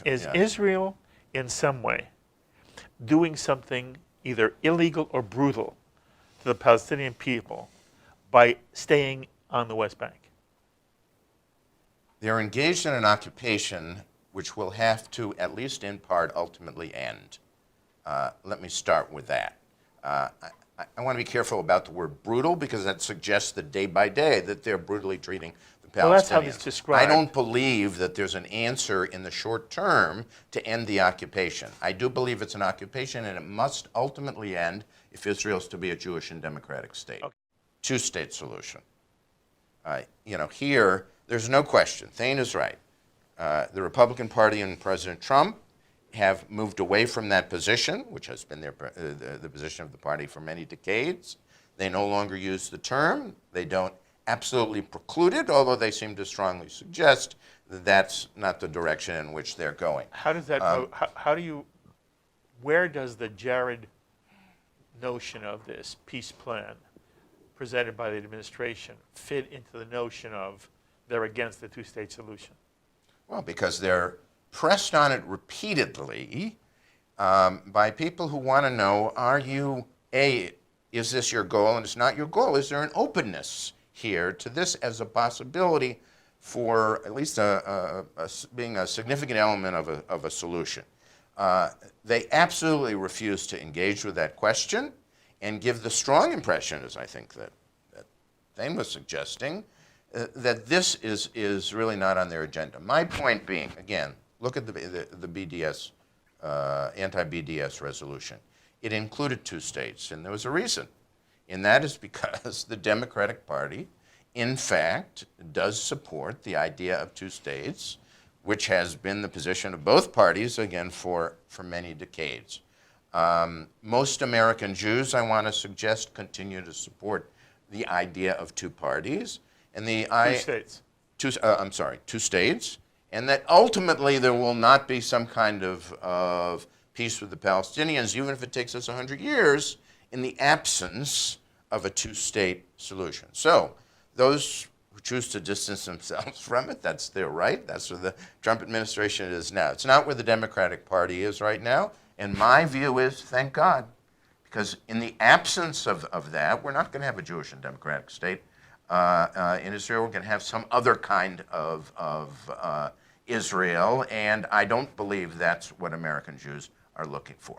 Is Yeah. Israel in some way doing something either illegal or brutal to the Palestinian people by staying on the West Bank? They're engaged in an occupation which will have to, at least in part, ultimately end. Let me start with that. I want to be careful about the word brutal because that suggests that day by day that they're brutally treating the Palestinians. Well, that's how it's described. I don't believe that there's an answer in the short term to end the occupation. I do believe it's an occupation and it must ultimately end if Israel's to be a Jewish and democratic state. Okay. Two-state solution. Here, there's no question. Thane is right. The Republican Party and President Trump have moved away from that position, which has been the position of the party for many decades. They no longer use the term. They don't absolutely preclude it, although they seem to strongly suggest that that's not the direction in which they're going. How does that where does the Jared notion of this peace plan presented by the administration fit into the notion of they're against the two-state solution? Well, because they're pressed on it repeatedly by people who want to know, is this your goal? And it's not your goal. Is there an openness here to this as a possibility for at least being a significant element of a solution? They absolutely refuse to engage with that question and give the strong impression, as I think that Thane was suggesting, that this is really not on their agenda. My point being, again, look at the BDS, anti-BDS resolution. It included two states, and there was a reason. And that is because the Democratic Party, in fact, does support the idea of two states, which has been the position of both parties, again, for many decades. Most American Jews, I want to suggest, continue to support the idea of two parties. And Two states. Two states. And that ultimately there will not be some kind of peace with the Palestinians, even if it takes us 100 years, in the absence of a two-state solution. So those who choose to distance themselves from it, that's their right. That's where the Trump administration is now. It's not where the Democratic Party is right now. And my view is, thank God, because in the absence of that, we're not going to have a Jewish and democratic state in Israel. We're going to have some other kind of Israel, and I don't believe that's what American Jews are looking for.